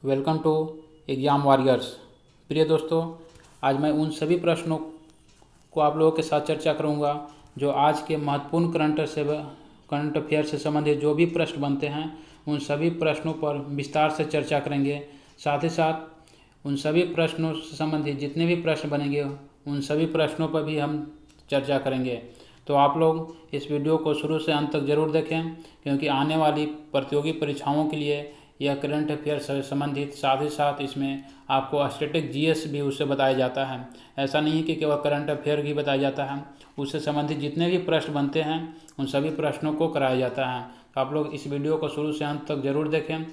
Welcome to exam warriors. प्रिय दोस्तों, आज मैं उन सभी प्रश्नों को आप लोगों के साथ चर्चा करूंगा जो आज के महत्वपूर्ण करंट अफेयर से संबंधित जो भी प्रश्न बनते हैं उन सभी प्रश्नों पर विस्तार से चर्चा करेंगे। साथ ही साथ उन सभी प्रश्नों से संबंधित जितने भी प्रश्न बनेंगे उन सभी प्रश्नों पर भी हम चर्चा करेंगे। तो आप लोग इस वीडियो को शुरू से अंत तक ज़रूर देखें, क्योंकि आने वाली प्रतियोगी परीक्षाओं के लिए यह करंट अफेयर से संबंधित साथ ही साथ इसमें आपको स्टैटिक जीएस भी उससे बताया जाता है। ऐसा नहीं है कि केवल करंट अफेयर ही बताया जाता है, उससे संबंधित जितने भी प्रश्न बनते हैं उन सभी प्रश्नों को कराया जाता है। तो आप लोग इस वीडियो को शुरू से अंत तक ज़रूर देखें।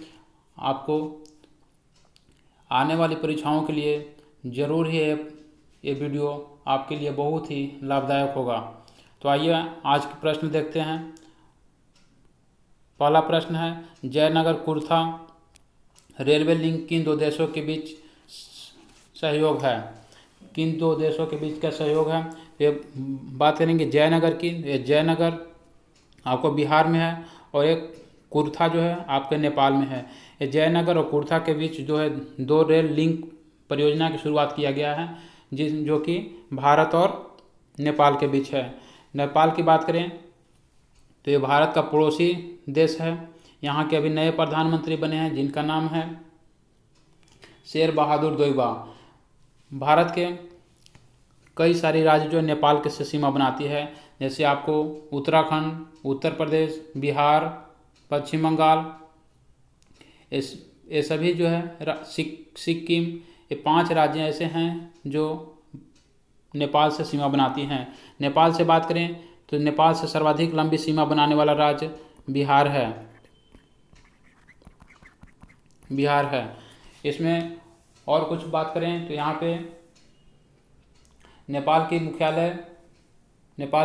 आपको आने वाली परीक्षाओं के लिए ज़रूर ही ये वीडियो आपके लिए बहुत ही लाभदायक होगा। तो आइए आज के प्रश्न देखते हैं। पहला प्रश्न है, जयनगर कुर्था रेलवे लिंक किन दो देशों के बीच सहयोग है? किन दो देशों के बीच का सहयोग है? ये बात करेंगे जयनगर की। ये जयनगर आपको बिहार में है और एक कुर्था जो है आपके नेपाल में है। ये जयनगर और कुर्था के बीच जो है दो रेल लिंक परियोजना की शुरुआत किया गया है, जो कि भारत और नेपाल के बीच है। नेपाल की बात करें तो ये भारत का पड़ोसी देश है। यहाँ के अभी नए प्रधानमंत्री बने हैं जिनका नाम है शेर बहादुर देउबा। भारत के कई सारी राज्य जो नेपाल के से सीमा बनाती है, जैसे आपको उत्तराखंड, उत्तर प्रदेश, बिहार, पश्चिम बंगाल, ये सभी जो है सिक्किम, ये 5 राज्य ऐसे हैं जो नेपाल से सीमा बनाती हैं। नेपाल से बात करें तो नेपाल से सर्वाधिक लंबी सीमा बनाने वाला राज्य बिहार है। इसमें और कुछ बात करें तो यहाँ पे नेपाल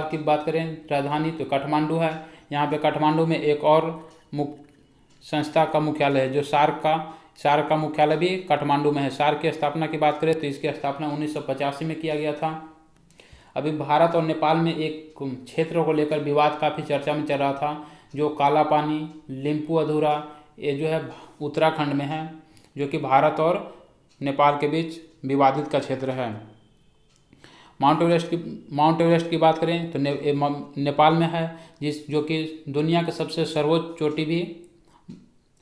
की बात करें राजधानी तो काठमांडू है। यहाँ पे काठमांडू में एक और संस्था का मुख्यालय है जो सार्क का मुख्यालय भी काठमांडू में है। सार्क की स्थापना की बात करें तो इसकी स्थापना 1985 में किया गया था। अभी भारत और नेपाल में एक क्षेत्र को लेकर विवाद काफ़ी चर्चा में चल रहा था, जो काला पानी लिम्पू अधूरा, ये जो है उत्तराखंड में है, जो कि भारत और नेपाल के बीच विवादित का क्षेत्र है। माउंट एवरेस्ट की बात करें तो नेपाल में है, जो कि दुनिया की सबसे सर्वोच्च चोटी भी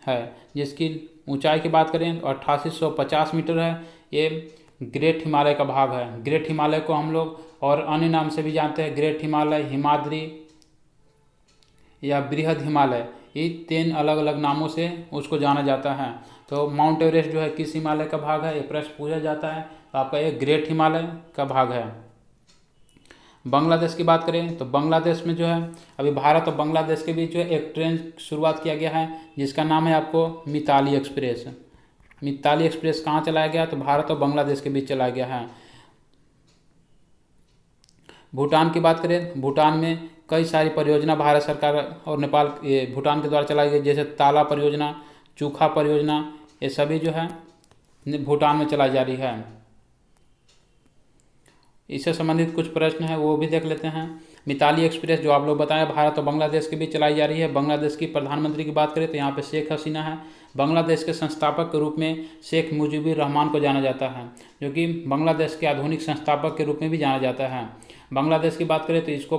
है, जिसकी ऊंचाई की बात करें तो 8850 मीटर है। ये ग्रेट हिमालय का भाग है। ग्रेट हिमालय को हम लोग और अन्य नाम से भी जानते हैं, ग्रेट हिमालय, हिमाद्री या बृहद हिमालय, ये 3 अलग अलग नामों से उसको जाना जाता है। तो माउंट एवरेस्ट जो है किस हिमालय का भाग है, ये प्रश्न पूछा जाता है, तो आपका ये ग्रेट हिमालय का भाग है। बांग्लादेश की बात करें तो बांग्लादेश में जो है अभी भारत और बांग्लादेश के बीच जो है एक ट्रेन शुरुआत किया गया है, जिसका नाम है आपको मिताली एक्सप्रेस। मिताली एक्सप्रेस कहाँ चलाया गया? तो भारत और बांग्लादेश के बीच चलाया गया है। भूटान की बात करें, भूटान में कई सारी परियोजना भारत सरकार और भूटान के द्वारा चलाई गई, जैसे ताला परियोजना, चूखा परियोजना, ये सभी जो है भूटान में चलाई जा रही है। इससे संबंधित कुछ प्रश्न है वो भी देख लेते हैं। मिताली एक्सप्रेस जो आप लोग बताएं भारत और बांग्लादेश के बीच चलाई जा रही है। बांग्लादेश की प्रधानमंत्री की बात करें तो यहाँ पे शेख हसीना है। बांग्लादेश के संस्थापक के रूप में शेख मुजीबुर रहमान को जाना जाता है, जो कि बांग्लादेश के आधुनिक संस्थापक के रूप में भी जाना जाता है। बांग्लादेश की बात करें तो इसको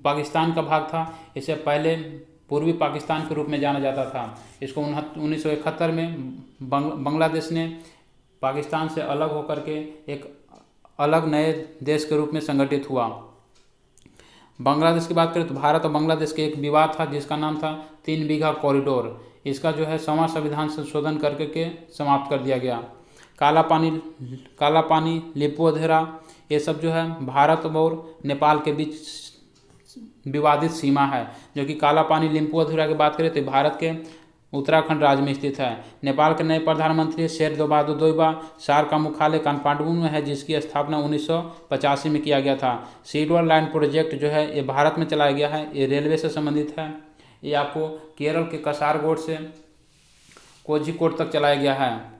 पाकिस्तान का भाग था, इसे पहले पूर्वी पाकिस्तान के रूप में जाना जाता था। इसको 1971 में बांग्लादेश ने पाकिस्तान से अलग होकर के एक अलग नए देश के रूप में संगठित हुआ। बांग्लादेश की बात करें तो भारत और बांग्लादेश के एक विवाद था जिसका नाम था 3 बीघा कॉरिडोर। इसका जो है 6वां संविधान संशोधन करके समाप्त कर दिया गया। काला पानी लिपुअधेरा, ये सब जो है भारत और नेपाल के बीच विवादित सीमा है, जो कि काला पानी लिम्पुअधुरा की बात करें तो भारत के उत्तराखंड राज्य में स्थित है। नेपाल के नए प्रधानमंत्री शेर बहादुर देउबा। सार्क का मुख्यालय काठमांडू में है, जिसकी स्थापना 1985 में किया गया था। सिल्वर लाइन प्रोजेक्ट जो है ये भारत में चलाया गया है, ये रेलवे से संबंधित है। ये आपको केरल के कासारगोड से कोझिकोड तक चलाया गया है।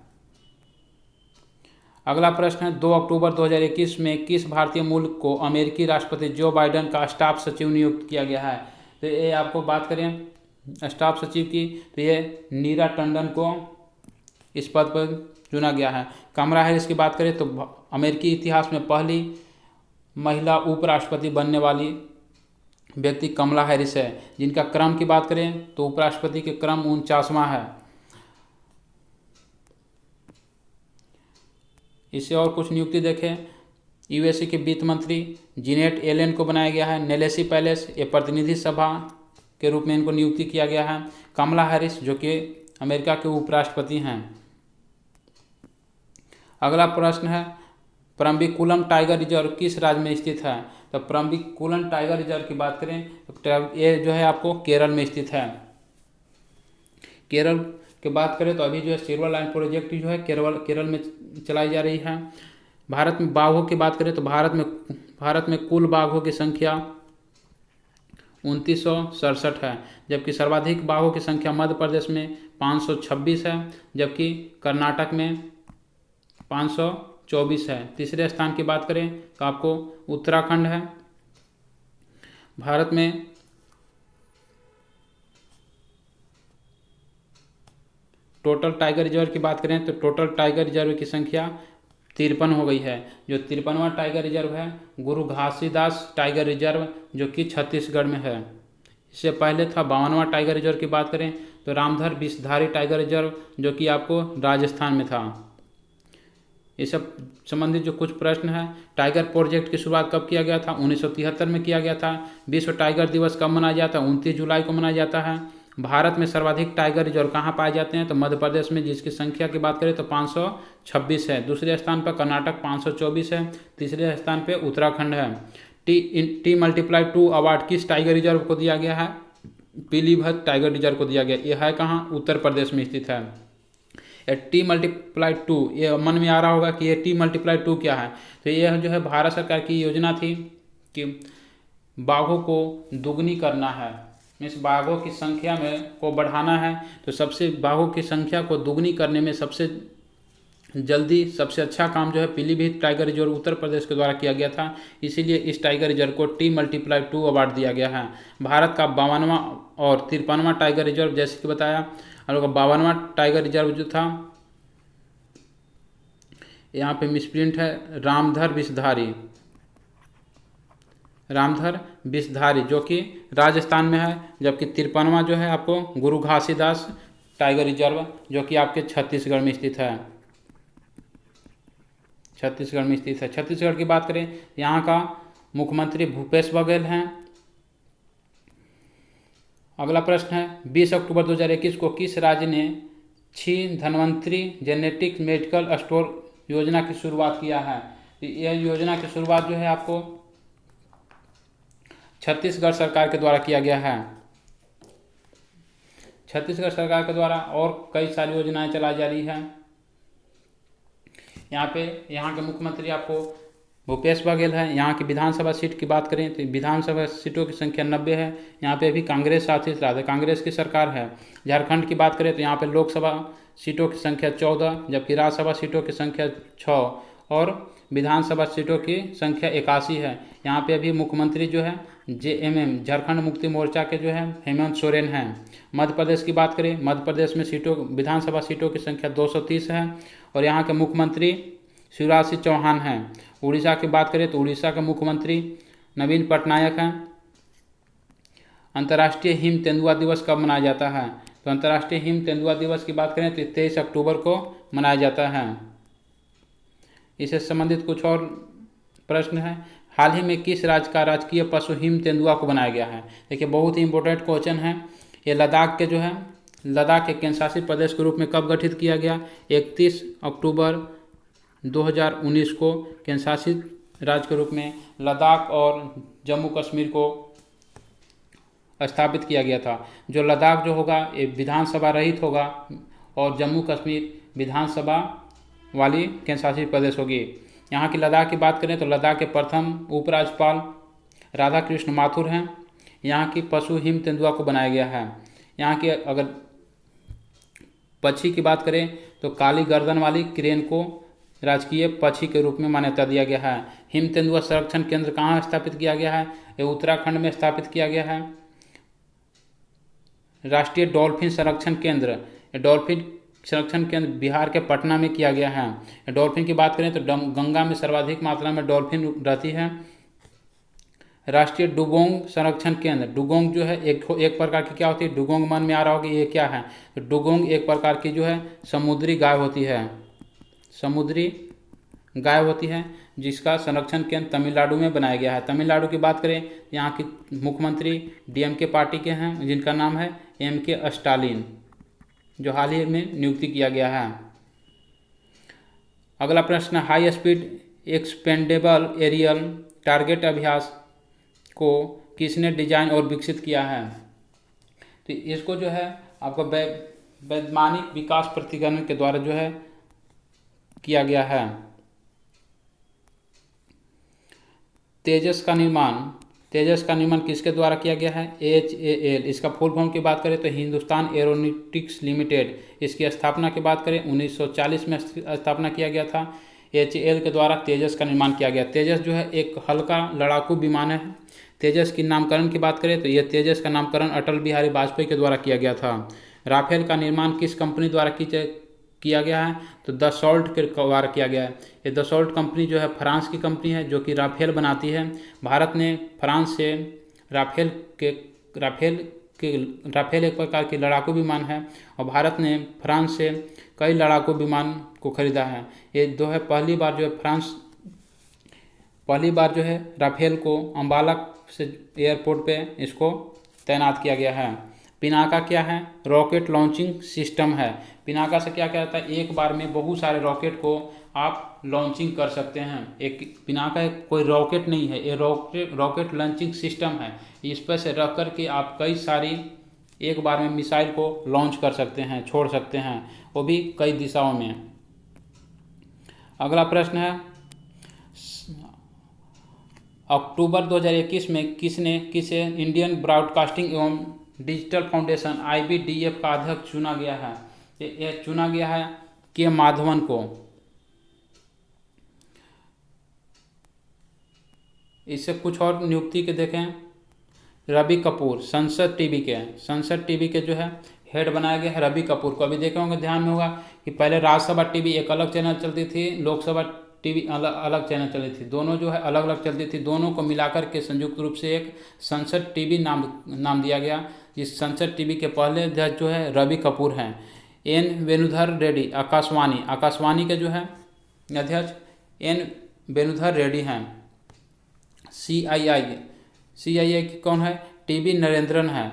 अगला प्रश्न है, 2 अक्टूबर 2021 में किस भारतीय मूल को अमेरिकी राष्ट्रपति जो बाइडेन का स्टाफ सचिव नियुक्त किया गया है? तो ये आपको बात करें स्टाफ सचिव की तो ये नीरा टंडन को इस पद पर चुना गया है। कमला हैरिस की बात करें तो अमेरिकी इतिहास में पहली महिला उपराष्ट्रपति बनने वाली व्यक्ति कमला हैरिस है। जिनका क्रम की बात करें तो उपराष्ट्रपति के क्रम 49वां है। इससे और कुछ नियुक्ति देखें। यूएसए के वित्त मंत्री जीनेट एलन को बनाया गया है। नेलेसी पैलेस ये प्रतिनिधि सभा के रूप में इनको नियुक्ति किया गया है। कमला हैरिस जो कि अमेरिका के उपराष्ट्रपति हैं। अगला प्रश्न है परम्बिकुलम टाइगर रिजर्व किस राज्य में स्थित है? तो परम्बिकुलम टाइगर रिजर्व की बात करें तो ये जो है आपको केरल में स्थित है। केरल की बात करें तो अभी जो है सिल्वर लाइन प्रोजेक्ट जो है केरल में चलाई जा रही है। भारत में बाघों की बात करें तो भारत में कुल बाघों की संख्या 2967 है, जबकि सर्वाधिक बाघों की संख्या मध्य प्रदेश में 526 है, जबकि कर्नाटक में 524 है। तीसरे स्थान की बात करें तो आपको उत्तराखंड है। भारत में टोटल टाइगर रिजर्व की बात करें तो टोटल टाइगर रिजर्व की संख्या 53 हो गई है। जो 53वां टाइगर रिजर्व है गुरु घासीदास टाइगर रिजर्व जो कि छत्तीसगढ़ में है। इससे पहले था 52वां टाइगर रिजर्व की बात करें तो रामधर विषधारी टाइगर रिजर्व जो कि आपको राजस्थान में था। इस सब संबंधित जो कुछ प्रश्न है, टाइगर प्रोजेक्ट की शुरुआत कब किया गया था? 1973 में किया गया था। विश्व टाइगर दिवस कब मनाया जाता है? 29 जुलाई को मनाया जाता है। भारत में सर्वाधिक टाइगर रिजर्व कहाँ पाए जाते हैं? तो मध्य प्रदेश में, जिसकी संख्या की बात करें तो 526 है। दूसरे स्थान पर कर्नाटक 524 है। तीसरे स्थान पर उत्तराखंड है। T+2 अवार्ड किस टाइगर रिजर्व को दिया गया है? पीलीभीत टाइगर रिजर्व को दिया गया। यह है कहाँ? उत्तर प्रदेश में स्थित है। T+2 ये मन में आ रहा होगा कि ये T+2 क्या है? तो यह जो है भारत सरकार की योजना थी कि बाघों को दुगनी करना है, मीन्स बाघों की संख्या में को बढ़ाना है। तो सबसे बाघों की संख्या को दुगनी करने में सबसे जल्दी सबसे अच्छा काम जो है पीलीभीत टाइगर रिजर्व उत्तर प्रदेश के द्वारा किया गया था। इसीलिए इस टाइगर रिजर्व को T+2 अवार्ड दिया गया है। भारत का 52वां और 53वां टाइगर रिजर्व जैसे कि बताया, हम लोग का 52वां टाइगर रिजर्व जो था यहाँ पे मिसप्रिंट है रामधर विषधारी जो कि राजस्थान में है, जबकि 53वां जो है आपको गुरु घासीदास टाइगर रिजर्व जो कि आपके छत्तीसगढ़ में स्थित है। छत्तीसगढ़ की बात करें, यहाँ का मुख्यमंत्री भूपेश बघेल हैं। अगला प्रश्न है 20 अक्टूबर 2021 को किस राज्य ने 6 धन्वंतरी जेनेटिक मेडिकल स्टोर योजना की शुरुआत किया है? यह योजना की शुरुआत जो है आपको छत्तीसगढ़ सरकार के द्वारा किया गया है। छत्तीसगढ़ सरकार के द्वारा और कई सारी योजनाएं चलाई जा रही है। यहाँ के मुख्यमंत्री आपको भूपेश बघेल है। यहाँ की विधानसभा सीट की बात करें तो विधानसभा सीटों की संख्या 90 है। यहाँ पे अभी कांग्रेस शासित राज्य, कांग्रेस की सरकार है। झारखंड की बात करें तो यहाँ पे लोकसभा सीटों की संख्या 14, जबकि राज्यसभा सीटों की संख्या 6 और विधानसभा सीटों की संख्या 81 है। यहाँ पे अभी मुख्यमंत्री जो है JMM झारखंड मुक्ति मोर्चा के जो है हेमंत सोरेन हैं। मध्य प्रदेश की बात करें, मध्य प्रदेश में विधानसभा सीटों की संख्या 230 है और यहाँ के मुख्यमंत्री शिवराज सिंह चौहान हैं। उड़ीसा की बात करें तो उड़ीसा के मुख्यमंत्री नवीन पटनायक हैं। अंतर्राष्ट्रीय हिम तेंदुआ दिवस कब मनाया जाता है? तो अंतर्राष्ट्रीय हिम तेंदुआ दिवस की बात करें तो 23 अक्टूबर को मनाया जाता है। इससे संबंधित कुछ और प्रश्न है। हाल ही में किस राज्य का राजकीय पशु हिम तेंदुआ को बनाया गया है? देखिए बहुत ही इंपॉर्टेंट क्वेश्चन है। ये लद्दाख के जो है लद्दाख के केंद्रशासित प्रदेश के रूप में कब गठित किया गया? 31 अक्टूबर 2019 को केंद्रशासित राज्य के रूप में लद्दाख और जम्मू कश्मीर को स्थापित किया गया था। जो लद्दाख जो होगा ये विधानसभा रहित होगा और जम्मू कश्मीर विधानसभा वाली केंद्रशासित प्रदेश होगी। यहाँ की लद्दाख की बात करें तो लद्दाख के प्रथम उपराज्यपाल राधा कृष्ण माथुर हैं। यहाँ की पशु हिम तेंदुआ को बनाया गया है। यहाँ की अगर पक्षी की बात करें तो काली गर्दन वाली क्रेन को राजकीय पक्षी के रूप में मान्यता दिया गया है। हिम तेंदुआ संरक्षण केंद्र कहाँ स्थापित किया गया है? ये उत्तराखंड में स्थापित किया गया है। राष्ट्रीय डॉल्फिन संरक्षण केंद्र, डॉल्फिन संरक्षण केंद्र बिहार के पटना में किया गया है। डॉल्फिन की बात करें तो गंगा में सर्वाधिक मात्रा में डॉल्फिन रहती है। राष्ट्रीय डुगोंग संरक्षण केंद्र, डुगोंग जो है एक प्रकार की क्या होती है, डुगोंग मन में आ रहा होगा ये क्या है, तो डुगोंग एक प्रकार की जो है समुद्री गाय होती है, समुद्री गाय होती है, जिसका संरक्षण केंद्र तमिलनाडु में बनाया गया है। तमिलनाडु की बात करें, यहाँ की मुख्यमंत्री डीएमके पार्टी के हैं, जिनका नाम है एमके स्टालिन, जो हाल ही में नियुक्ति किया गया है। अगला प्रश्न, high speed expendable aerial target अभ्यास को किसने डिजाइन और विकसित किया है, तो इसको जो है आपको वैज्ञानिक विकास प्राधिकरण के द्वारा जो है किया गया है। तेजस का निर्माण किसके द्वारा किया गया है, HAL, इसका फुल फॉर्म की बात करें तो हिंदुस्तान एरोनॉटिक्स लिमिटेड, इसकी स्थापना की बात करें 1940 में स्थापना किया गया था। HAL के द्वारा तेजस का निर्माण किया गया। तेजस जो है एक हल्का लड़ाकू विमान है। तेजस की नामकरण की बात करें तो यह तेजस का नामकरण अटल बिहारी वाजपेयी के द्वारा किया गया था। राफेल का निर्माण किस कंपनी द्वारा किया गया है, तो दसॉल्ट के द्वारा किया गया है। ये दसॉल्ट कंपनी जो है फ्रांस की कंपनी है, जो कि राफेल बनाती है। भारत ने फ्रांस से राफेल एक प्रकार की लड़ाकू विमान है, और भारत ने फ्रांस से कई लड़ाकू विमान को खरीदा है। ये जो है पहली बार जो है राफेल को अम्बाला से एयरपोर्ट पे इसको तैनात किया गया है। पिनाका क्या है, रॉकेट लॉन्चिंग सिस्टम है। पिनाका से क्या कहता है, एक बार में बहुत सारे रॉकेट को आप लॉन्चिंग कर सकते हैं। एक पिनाका कोई रॉकेट नहीं है, ये रॉकेट लॉन्चिंग सिस्टम है। इस पर से रख कर के आप कई सारी एक बार में मिसाइल को लॉन्च कर सकते हैं, छोड़ सकते हैं, वो भी कई दिशाओं में। अगला प्रश्न है, अक्टूबर 2021 में किसे इंडियन ब्रॉडकास्टिंग एवं डिजिटल फाउंडेशन IBDF का अध्यक्ष चुना गया है, यह चुना गया है के माधवन को। इससे कुछ और नियुक्ति के देखें, रवि कपूर संसद टीवी के जो है हेड बनाया गया है रवि कपूर को। अभी देखे होंगे, ध्यान में होगा कि पहले राज्यसभा टीवी एक अलग चैनल चलती थी, लोकसभा टीवी अलग चैनल चलती थी, दोनों जो है अलग अलग चलती थी। दोनों को मिलाकर के संयुक्त रूप से एक संसद टीवी नाम दिया गया। इस संसद टीवी के पहले अध्यक्ष जो है रवि कपूर हैं। N वेणुधर रेड्डी आकाशवाणी के जो है अध्यक्ष N वेणुधर रेड्डी हैं। CII की कौन है, TB नरेंद्रन है।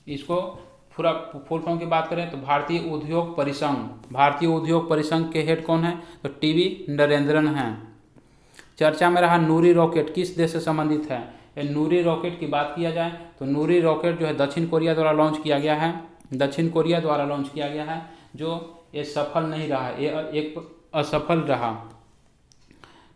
इसको पूरा फुल फॉर्म की बात करें तो भारतीय उद्योग परिसंघ के हेड कौन है, तो TB नरेंद्रन हैं। चर्चा में रहा नूरी रॉकेट किस देश से संबंधित है। नूरी रॉकेट की बात किया जाए तो नूरी रॉकेट जो है दक्षिण कोरिया द्वारा लॉन्च किया गया है, जो ये सफल नहीं रहा, ये एक असफल रहा।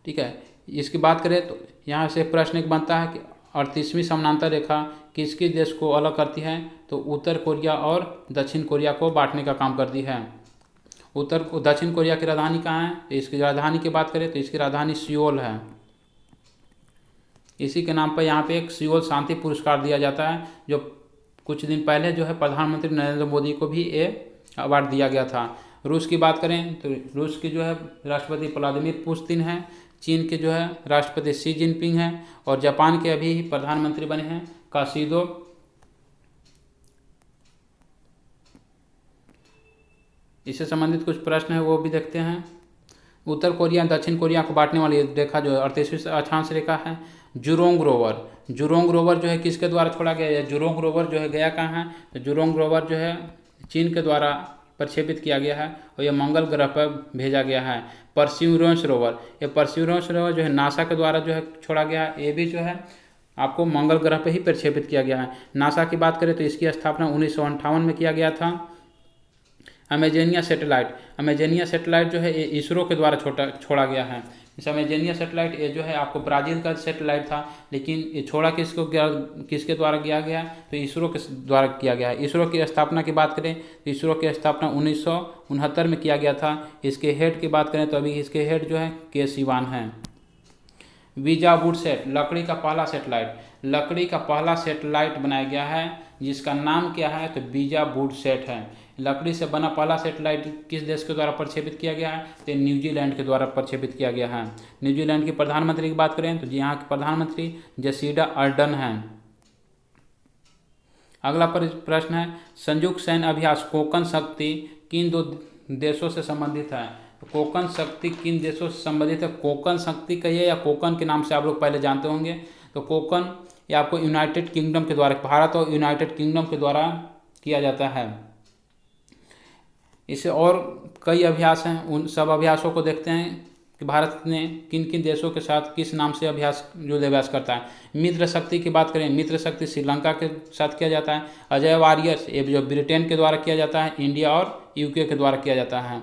ठीक है, इसकी बात करें तो यहाँ से प्रश्न एक बनता है कि 38वीं समानांतर रेखा किसके देश को अलग करती है, तो उत्तर कोरिया और दक्षिण कोरिया को बांटने का काम करती है। दक्षिण कोरिया की राजधानी कहाँ है, तो इसकी राजधानी की बात करें तो इसकी राजधानी सियोल है। इसी के नाम पर यहाँ पे एक सियोल शांति पुरस्कार दिया जाता है, जो कुछ दिन पहले जो है प्रधानमंत्री नरेंद्र मोदी को भी ये अवार्ड दिया गया था। रूस की बात करें तो रूस की जो है राष्ट्रपति व्लादिमीर पुतिन हैं, चीन के जो है राष्ट्रपति शी जिनपिंग हैं, और जापान के अभी प्रधानमंत्री बने हैं काशिदो। इससे संबंधित कुछ प्रश्न है वो भी देखते हैं। उत्तर कोरिया दक्षिण कोरिया को बांटने वाली रेखा जो है 38वीं अक्षांश रेखा है जुरोंग रोवर जो है किसके द्वारा छोड़ा गया है, जुरोंग रोवर जो है गया कहाँ है, तो जुरोंग रोवर जो है चीन के द्वारा प्रक्षेपित किया गया है और यह मंगल ग्रह पर भेजा गया है। परसिवरेंस रोवर जो है नासा के द्वारा जो है छोड़ा गया है, ये भी जो है आपको मंगल ग्रह पर ही प्रक्षेपित किया गया है। नासा की बात करें तो इसकी स्थापना 1958 में किया गया था। अमेजेनिया सैटेलाइट जो है ये इसरो के द्वारा छोड़ा गया है। इस अमेजेनिया सैटेलाइट ये जो है आपको ब्राज़ील का सैटेलाइट था, लेकिन ये छोड़ा किसके द्वारा किया गया, तो इसरो के द्वारा किया गया है। इसरो की स्थापना की बात करें तो इसरो की स्थापना 1969 में किया गया था। इसके हेड की बात करें तो अभी इसके हेड जो है के सिवान हैं। वीजा वुडसैट लकड़ी का पहला सैटेलाइट बनाया गया है, जिसका नाम क्या है, तो वीजा वुडसैट है। लकड़ी से बना पहला सैटेलाइट किस देश के द्वारा प्रक्षेपित किया गया है? तो न्यूजीलैंड के द्वारा प्रक्षेपित किया गया है। न्यूजीलैंड के प्रधानमंत्री की बात करें तो यहाँ के प्रधानमंत्री जसीडा अर्डन हैं। अगला प्रश्न है, संयुक्त सैन्य अभ्यास कोकन शक्ति किन दो देशों से संबंधित है? तो कोकन शक्ति किन देशों से संबंधित है? कोकन शक्ति कहिए या कोकन के नाम से आप लोग पहले जानते होंगे। तो कोकन ये आपको यूनाइटेड किंगडम के द्वारा, भारत और यूनाइटेड किंगडम के द्वारा किया जाता है। इससे और कई अभ्यास हैं, उन सब अभ्यासों को देखते हैं कि भारत ने किन किन देशों के साथ किस नाम से युद्धाभ्यास करता है। मित्र शक्ति की बात करें, मित्र शक्ति श्रीलंका के साथ किया जाता है। अजय वॉरियर्स ये जो ब्रिटेन के द्वारा किया जाता है, इंडिया और यूके के द्वारा किया जाता है।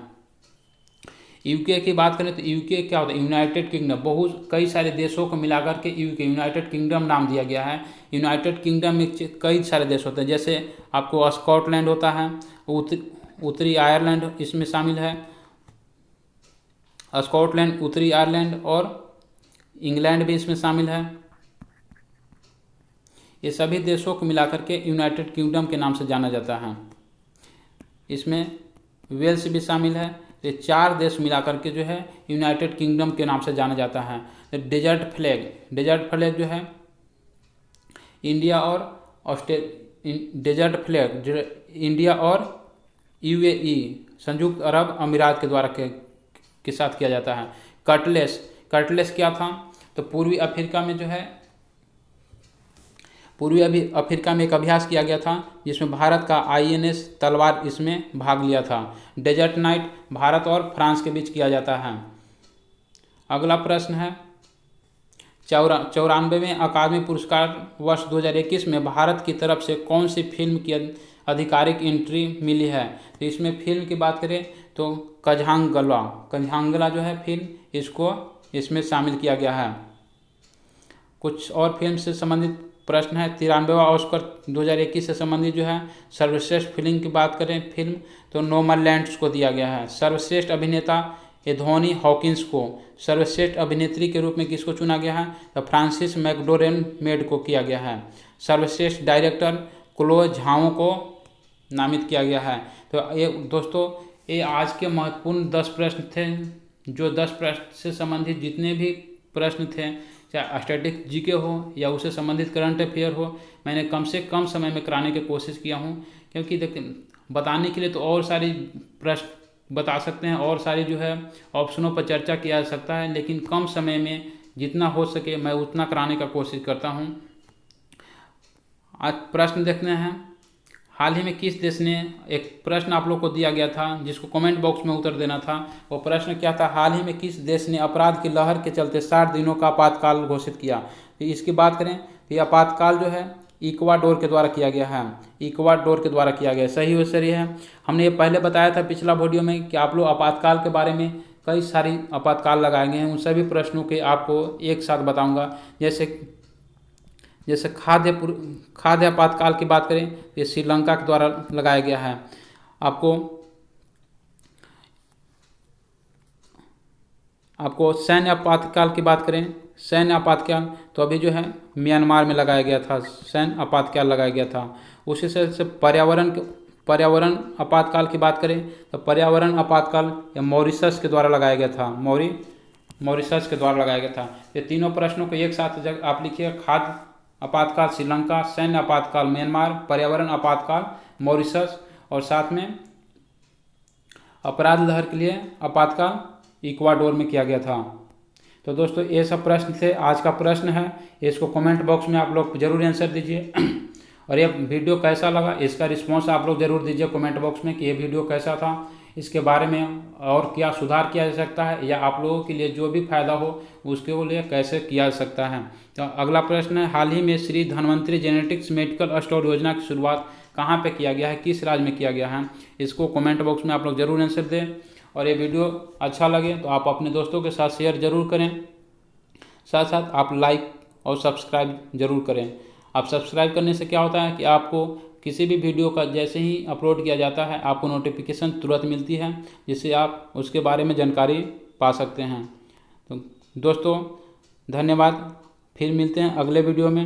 यूके की बात करें तो यूके क्या होता है? यूनाइटेड किंगडम, बहुत कई सारे देशों को मिलाकर के यूके यूनाइटेड किंगडम नाम दिया गया है। यूनाइटेड किंगडम में कई सारे देश होते हैं, जैसे आपको स्कॉटलैंड होता है, उत्तरी आयरलैंड इसमें शामिल है। स्कॉटलैंड, उत्तरी आयरलैंड और इंग्लैंड भी इसमें शामिल है। ये सभी देशों को मिलाकर के यूनाइटेड किंगडम के नाम से जाना जाता है। इसमें वेल्स भी शामिल है। ये 4 देश मिलाकर के जो है यूनाइटेड किंगडम के नाम से जाना जाता है। डेजर्ट फ्लैग जो है इंडिया और डेजर्ट फ्लैग इंडिया और यूएई संयुक्त अरब अमीरात के द्वारा के साथ किया जाता है। कटलेस क्या था? तो पूर्वी अफ्रीका में एक अभ्यास किया गया था जिसमें भारत का INS तलवार इसमें भाग लिया था। डेजर्ट नाइट भारत और फ्रांस के बीच किया जाता है। अगला प्रश्न है, 94वें अकादमी पुरस्कार वर्ष 2021 में भारत की तरफ से कौन सी फिल्म की आधिकारिक एंट्री मिली है? तो इसमें फिल्म की बात करें तो कझांगला जो है फिल्म, इसको इसमें शामिल किया गया है। कुछ और फिल्म से संबंधित प्रश्न है। 93वां ऑस्कर 2021 से संबंधित जो है सर्वश्रेष्ठ फिल्म की बात करें फिल्म तो नोमैडलैंड को दिया गया है। सर्वश्रेष्ठ अभिनेता एंथोनी हॉकिंस को। सर्वश्रेष्ठ अभिनेत्री के रूप में किसको चुना गया है? तो फ्रांसिस मैकडोरमेड को किया गया है। सर्वश्रेष्ठ डायरेक्टर क्लोए झाओ को नामित किया गया है। तो ये दोस्तों ये आज के महत्वपूर्ण 10 प्रश्न थे। जो 10 प्रश्न से संबंधित जितने भी प्रश्न थे, चाहे स्टैटिक जीके हो या उससे संबंधित करंट अफेयर हो, मैंने कम से कम समय में कराने की कोशिश किया हूँ। क्योंकि देखिए बताने के लिए तो और सारी प्रश्न बता सकते हैं और सारी जो है ऑप्शनों पर चर्चा किया जा सकता है, लेकिन कम समय में जितना हो सके मैं उतना कराने का कोशिश करता हूँ। आज प्रश्न देखते हैं। हाल ही में किस देश ने, एक प्रश्न आप लोग को दिया गया था जिसको कमेंट बॉक्स में उत्तर देना था। वो प्रश्न क्या था? हाल ही में किस देश ने अपराध की लहर के चलते 60 दिनों का आपातकाल घोषित किया? तो इसकी बात करें तो ये आपातकाल जो है इक्वाडोर के द्वारा किया गया है। इक्वाडोर के द्वारा किया गया, सही है। हमने ये पहले बताया था पिछला वीडियो में कि आप लोग आपातकाल के बारे में कई सारी आपातकाल लगाए गए हैं, उन सभी प्रश्नों के आपको एक साथ बताऊँगा। जैसे खाद्य आपातकाल की बात करें तो ये श्रीलंका के द्वारा लगाया गया है। आपको सैन्य आपातकाल की बात करें, सैन्य आपातकाल तो अभी जो है म्यांमार में लगाया गया था, सैन्य आपातकाल लगाया गया था। उसी से पर्यावरण आपातकाल की बात करें तो पर्यावरण आपातकाल या मॉरिशस के द्वारा लगाया गया था, मॉरिशस के द्वारा लगाया गया था। ये तीनों प्रश्नों को एक साथ आप लिखिए, खाद्य आपातकाल श्रीलंका, सैन्य आपातकाल म्यांमार, पर्यावरण आपातकाल मॉरिशस और साथ में अपराध लहर के लिए आपातकाल इक्वाडोर में किया गया था। तो दोस्तों ये सब प्रश्न थे। आज का प्रश्न है, इसको कमेंट बॉक्स में आप लोग जरूर आंसर दीजिए। और ये वीडियो कैसा लगा इसका रिस्पॉन्स आप लोग जरूर दीजिए कमेंट बॉक्स में कि ये वीडियो कैसा था, इसके बारे में और क्या सुधार किया जा सकता है, या आप लोगों के लिए जो भी फायदा हो उसके लिए कैसे किया जा सकता है। तो अगला प्रश्न है, हाल ही में Shri Dhanvantari genetics medical store योजना की शुरुआत कहाँ पे किया गया है, किस राज्य में किया गया है? इसको कमेंट बॉक्स में आप लोग जरूर आंसर दें। और ये वीडियो अच्छा लगे तो आप अपने दोस्तों के साथ शेयर जरूर करें, साथ साथ आप लाइक और सब्सक्राइब जरूर करें। आप सब्सक्राइब करने से क्या होता है कि आपको किसी भी वीडियो का जैसे ही अपलोड किया जाता है आपको नोटिफिकेशन तुरंत मिलती है, जिससे आप उसके बारे में जानकारी पा सकते हैं। तो दोस्तों धन्यवाद, फिर मिलते हैं अगले वीडियो में।